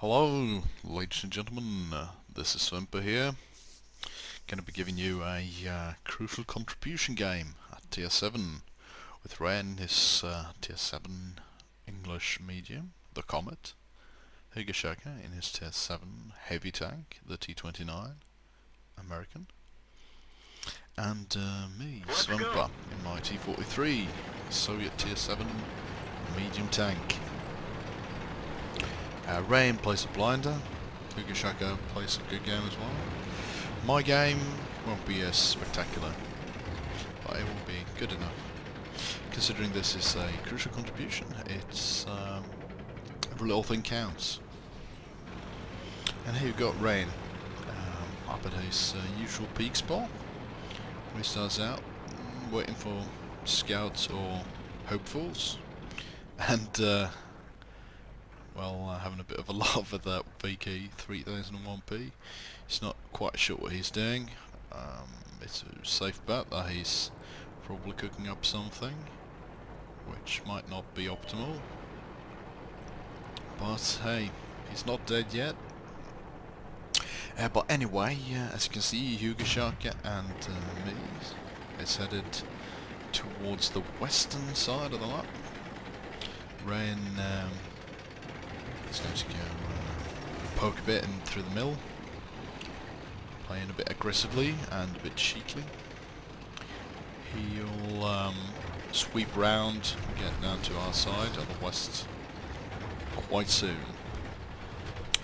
Hello, ladies and gentlemen. This is Swimper here. Going to be giving you a crucial contribution game at Tier 7 with Rehin, his Tier 7 English medium, the Comet, Hugashaka in his Tier 7 heavy tank, the T-29 American, and me, Swimper, in my T-43 Soviet Tier 7 medium tank. Rehin plays a blinder, Hugashaka plays a good game as well. My game won't be as spectacular, but it will be good enough. Considering this is a crucial contribution, it's every little thing counts. And here you've got Rehin up at his usual peak spot, where he starts out waiting for scouts or hopefuls, and well, having a bit of a laugh at that VK 3001p. He's not quite sure what he's doing. It's a safe bet that he's probably cooking up something, which might not be optimal. But hey, he's not dead yet. But anyway, as you can see, Hugashaka and me is headed towards the western side of the map. Rehin is going to go poke a bit in through the mill, playing a bit aggressively and a bit cheekily. He'll sweep round, get down to our side of the west quite soon,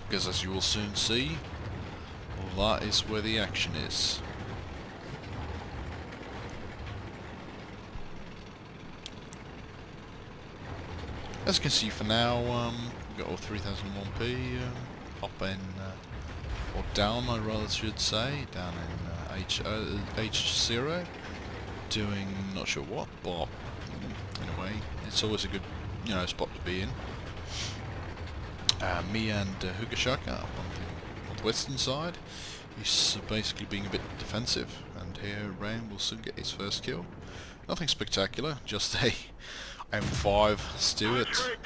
because as you will soon see, that is where the action is. As you can see for now, we've got all 3001p up in, or down I rather should say, down in H0, doing not sure what, but in a way it's always a good spot to be in. Me and Hugashaka up on the western side, he's basically being a bit defensive, and here Rehin will soon get his first kill. Nothing spectacular, just a M5 Stewart.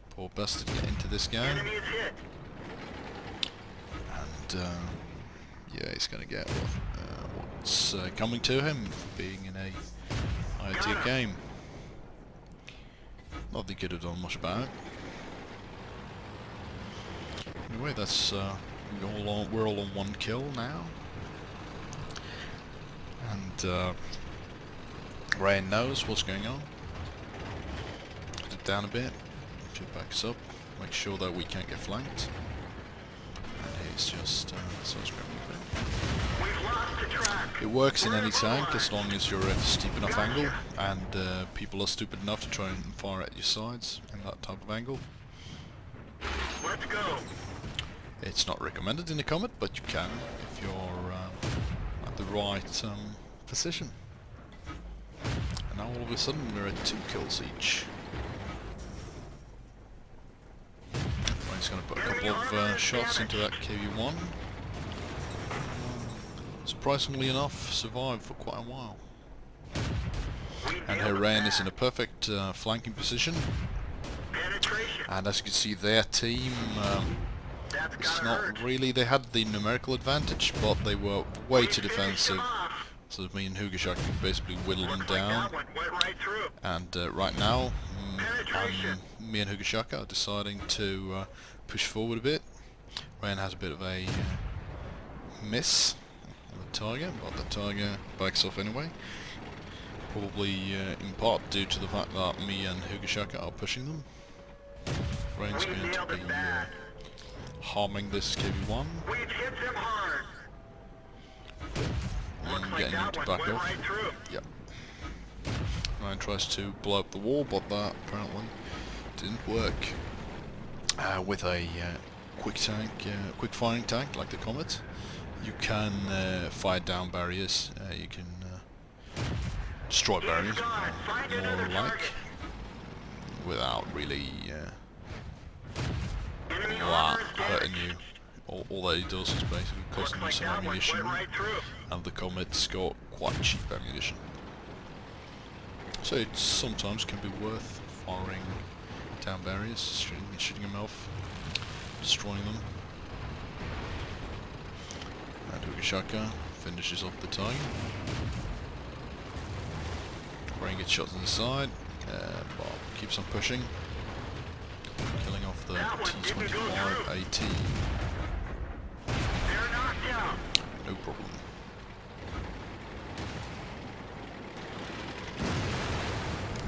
Poor bastard get into this game. And yeah, he's going to get what's coming to him for being in a higher tier game. Not that he could have done much about it. Anyway, that's we're all on one kill now, and Rehin knows what's going on. Put it down a bit, it backs up, make sure that we can't get flanked. And he's just starts grabbing a bit. It works in any tank as long as you're at a steep enough angle, and people are stupid enough to try and fire at your sides in that type of angle. Let's go. It's not recommended in a Comet, but you can if you're at the right position. And now all of a sudden we're at 2 kills each. He's going to put a couple of shots into that KV-1. Surprisingly enough, survived for quite a while. And here Rehin is in a perfect flanking position. And as you can see, their team, it's not really, they had the numerical advantage, but they were way too defensive. So me and Hugashaka basically whittled them down. And right now, me and Hugashaka are deciding to push forward a bit. Rehin has a bit of a miss on the target, but the target backs off anyway. Probably in part due to the fact that me and Hugashaka are pushing them. Rehin's going to be harming this KV-1 and getting him to back off. Yep. Rehin tries to blow up the wall, but that apparently didn't work. With a quick firing tank like the Comet, you can fire down barriers. You can destroy barriers, more like, without really hurting you. All that he does is basically costing you some ammunition, and the Comet's got quite cheap ammunition. So it sometimes can be worth firing down barriers, shooting them off. destroying them. And Hugashaka finishes off the target. Rehin gets shots on the side. Bob keeps on pushing, killing off the T-25 AT. No problem.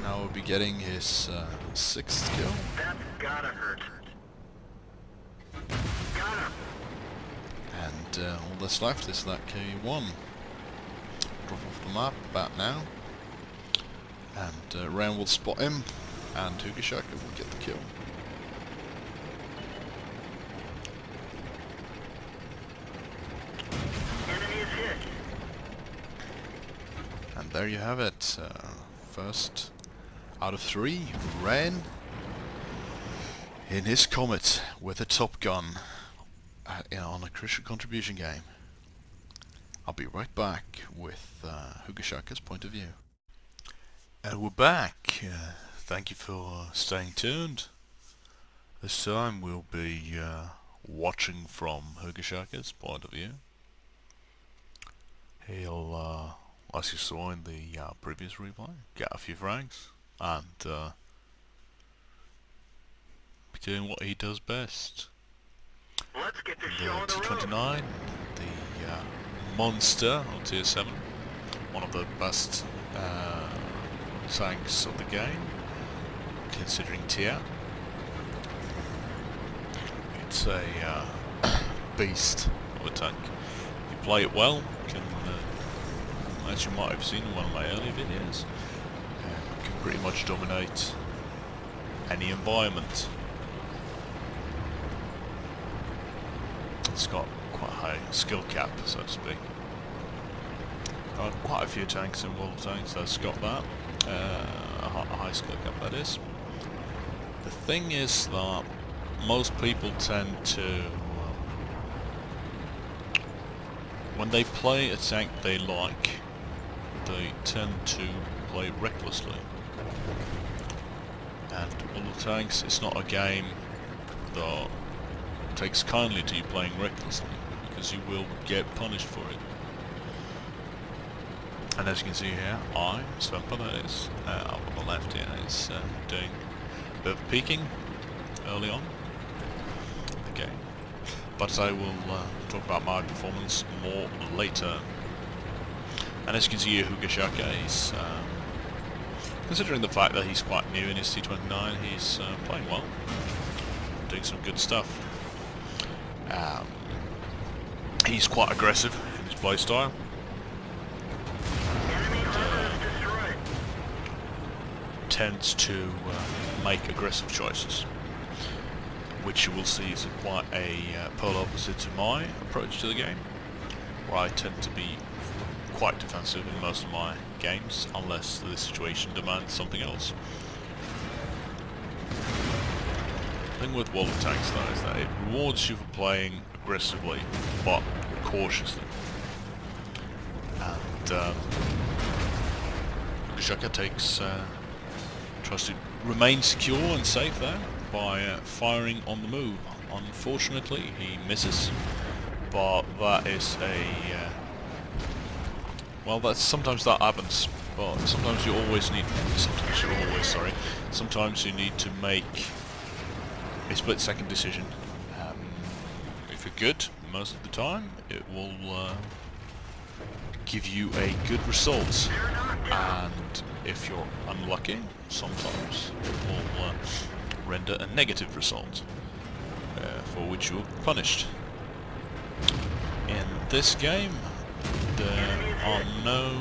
Now we'll be getting his 6th kill. That's gotta hurt. Got him. And all that's left is that K1. Drop off the map about now. And Rehin will spot him, and Hugashaka will get the kill. Enemy is hit. And there you have it. First out of 3, Rehin in his Comet with a Top Gun on a crucial contribution game. I'll be right back with Hugashaka's point of view. And we're back. Thank you for staying tuned. This time we'll be watching from Hugashaka's point of view. He'll, as you saw in the previous replay, get a few frags and be doing what he does best. Let's get this The show on the road. T-29, the monster on tier 7, one of the best tanks of the game, considering tier. It's a beast of a tank. If you play it well, can, as you might have seen in one of my earlier videos, can pretty much dominate any environment. It's got quite a high skill cap, so to speak. Quite a few tanks in World of Tanks that's got that. A high skill cap, that is. The thing is that most people tend to, when they play a tank they like, they tend to play recklessly. And World of Tanks, it's not a game that takes kindly to you playing recklessly, because you will get punished for it. And as you can see here, Svempa, that is, up on the left here, is doing a bit of peeking early on in the game. But I will talk about my performance more later. And as you can see here, Hugashaka is, considering the fact that he's quite new in his T-29, he's playing well, doing some good stuff. He's quite aggressive in his playstyle. Tends to make aggressive choices, which you will see is quite a polar opposite to my approach to the game, where I tend to be quite defensive in most of my games, unless the situation demands something else. The thing with World of Tanks though is that it rewards you for playing aggressively, but cautiously. And Hugashaka tries to remain secure and safe there by firing on the move. Unfortunately, he misses, but that is a well, that's sometimes that happens. But sometimes you need to make a split-second decision. If you're good, most of the time, it will give you a good result, and if you're unlucky, sometimes it will render a negative result, for which you're punished. In this game, there are no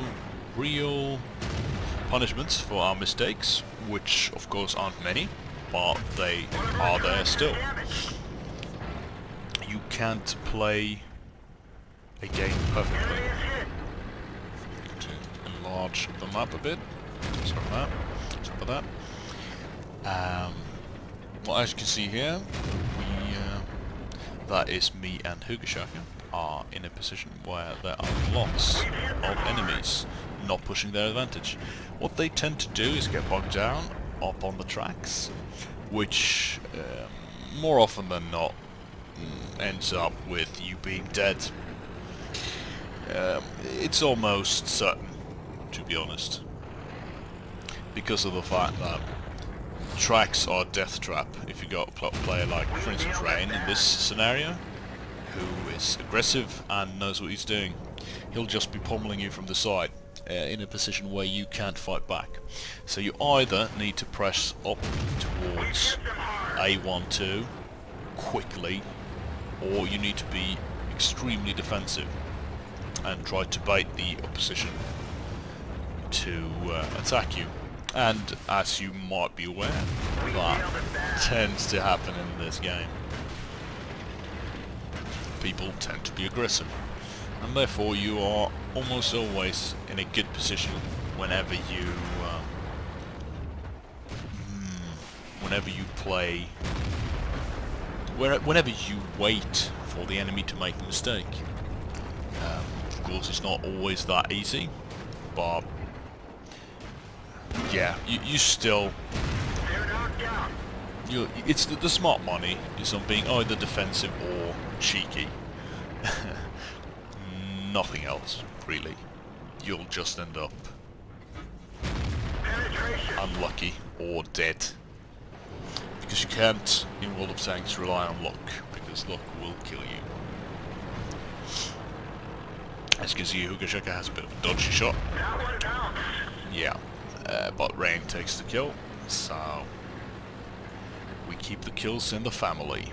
real punishments for our mistakes, which of course aren't many, but they are there still. You can't play a game perfectly. To enlarge the map a bit. Sorry for that. Well, as you can see here, that is me and Hugashaka are in a position where there are lots of enemies not pushing their advantage. What they tend to do is get bogged down up on the tracks, which more often than not ends up with you being dead. It's almost certain, to be honest, because of the fact that tracks are death trap. If you got a player like, for instance, Rehin in this scenario, who is aggressive and knows what he's doing, he'll just be pummeling you from the side in a position where you can't fight back. So you either need to press up towards A12 quickly, or you need to be extremely defensive and try to bait the opposition to attack you. And as you might be aware, that tends to happen in this game. People tend to be aggressive, and therefore you are almost always in a good position whenever you play, whenever you wait for the enemy to make the mistake. Of course, it's not always that easy, but yeah, you still. It's the smart money is on being either defensive or cheeky. Nothing else, really. You'll just end up unlucky or dead. Because you can't, in World of Tanks, rely on luck, because luck will kill you. As you can see, Hugashaka has a bit of a dodgy shot. Yeah, but Rehin takes the kill, so we keep the kills in the family.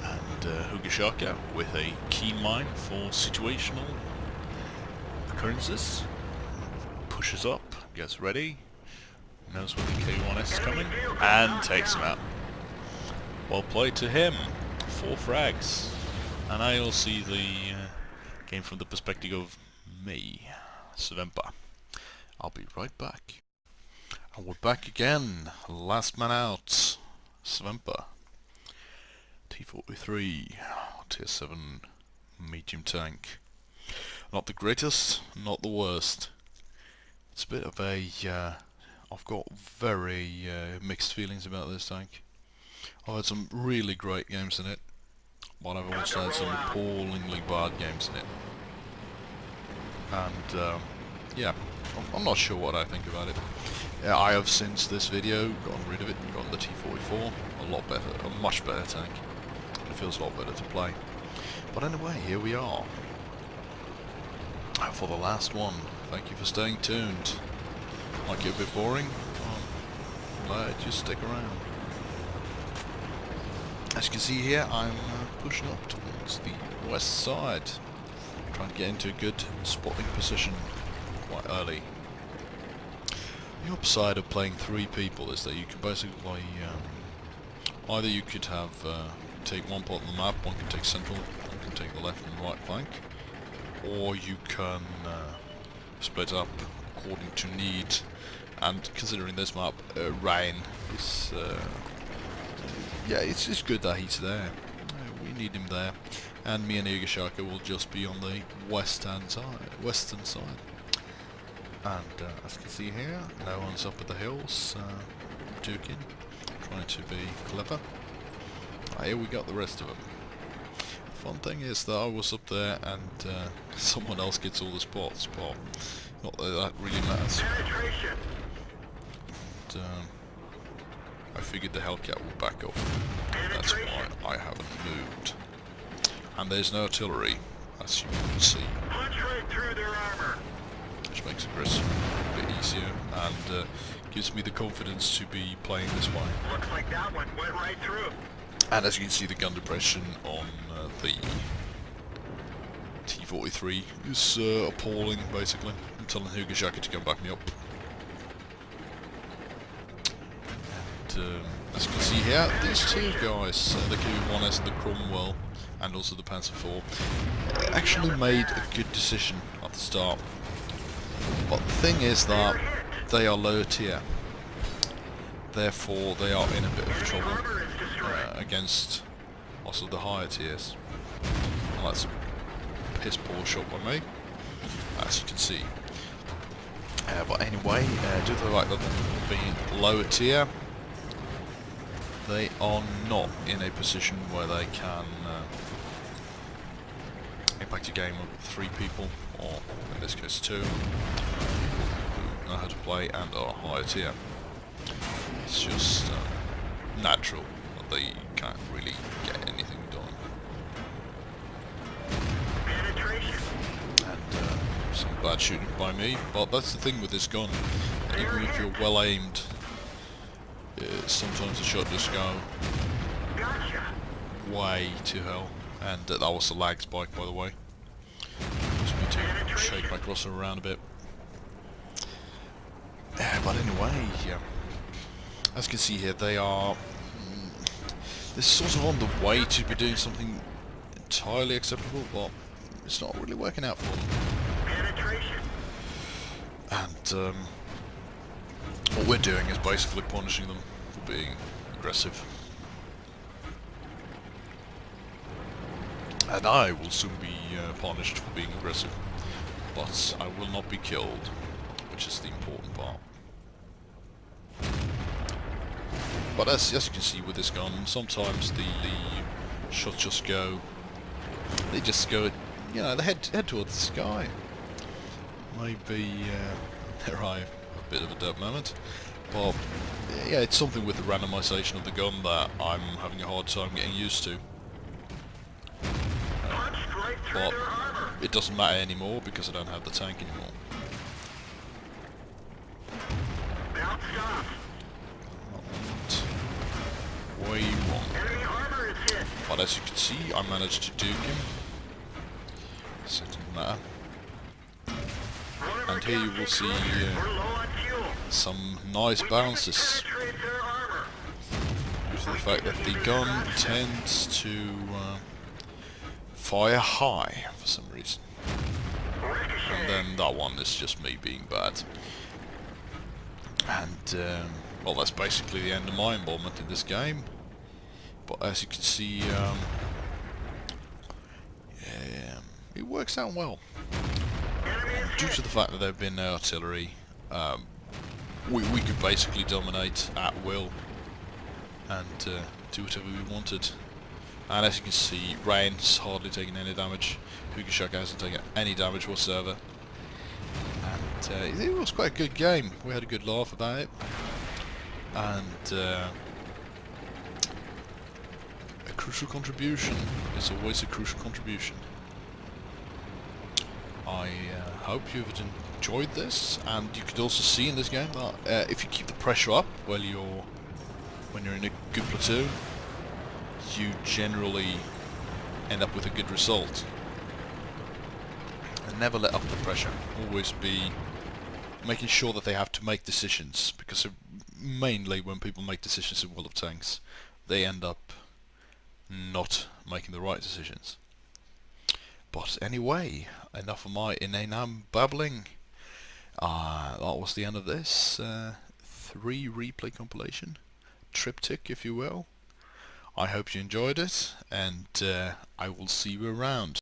And Hugashaka with a keen mind for situational occurrences, pushes up, gets ready, knows when the K1S is coming, and takes him out. Well played to him. 4 frags. And I'll see the game from the perspective of me, Svempa. I'll be right back. And we're back again. Last man out. Svempa. T43. Tier 7 medium tank. Not the greatest, not the worst. It's a bit of a... I've got very mixed feelings about this tank. I've had some really great games in it, but I've also had some appallingly bad games in it. And yeah, I'm not sure what I think about it. I have since this video gotten rid of it and gotten the T44, a lot better, a much better tank. It feels a lot better to play. But anyway, here we are. For the last one. Thank you for staying tuned. Like it a bit boring? Well, just stick around. As you can see here, I'm pushing up towards the west side, trying to get into a good spotting position quite early. The upside of playing 3 people is that you can basically either you could have take one part of the map, one can take central, one can take the left and right flank, or you can split up according to need. And considering this map, Rehin is yeah, it's just good that he's there. We need him there, and me and Hugashaka will just be on the western side. And as you can see here, no one's up at the hills, duking, trying to be clever. Here we got the rest of them. Fun thing is that I was up there and someone else gets all the spots, but not that that really matters. And, I figured the Hellcat would back off. That's why I haven't moved. And there's no artillery, as you can see. Which makes aggressive a bit easier and gives me the confidence to be playing this way. Looks like that one went right through. And as you can see, the gun depression on the T43 is appalling, basically. I'm telling Hugashaka to come back me up. And as you can see here, these 2 guys, the K1S and the Cromwell, and also the Panzer IV, actually made a good decision at the start. But the thing is that they are lower tier, therefore they are in a bit of trouble against also the higher tiers. And that's a piss poor shot by me, as you can see. But anyway, due to the fact that they're being lower tier, they are not in a position where they can impact a game with 3 people, or in this case 2, who know how to play and are higher tier. It's just natural that they can't really get anything done. And some bad shooting by me, but that's the thing with this gun. Even if you're well aimed, sometimes the shot just go way to hell. And that was the lag spike, by the way. Just need to shake my crosser around a bit. But anyway, yeah. As you can see here, they are... they're sort of on the way to be doing something entirely acceptable, but it's not really working out for them. And what we're doing is basically punishing them for being aggressive. And I will soon be punished for being aggressive, but I will not be killed, which is the important part. But as you can see with this gun, sometimes the shots just go, they they head towards the sky. Maybe there I have a bit of a dub moment, but yeah, it's something with the randomization of the gun that I'm having a hard time getting used to. But it doesn't matter anymore because I don't have the tank anymore. And way wrong. But as you can see, I managed to duke him. So it doesn't matter. And here you will see some nice bounces. Due to the fact that the gun tends to fire high for some reason. And then that one is just me being bad. And well, that's basically the end of my involvement in this game. But as you can see, yeah, it works out well. And due to the fact that there have been no artillery, we could basically dominate at will and do whatever we wanted. And as you can see, Rehin's hardly taking any damage. Hugashaka hasn't taken any damage whatsoever. And it was quite a good game. We had a good laugh about it. And a crucial contribution is always a crucial contribution. I hope you've enjoyed this, and you could also see in this game that if you keep the pressure up when you're in a good platoon, you generally end up with a good result. And never let up the pressure. Always be making sure that they have to make decisions, because mainly when people make decisions in World of Tanks, they end up not making the right decisions. But anyway, enough of my inane babbling. That was the end of this 3 replay compilation, triptych if you will. I hope you enjoyed it, and I will see you around.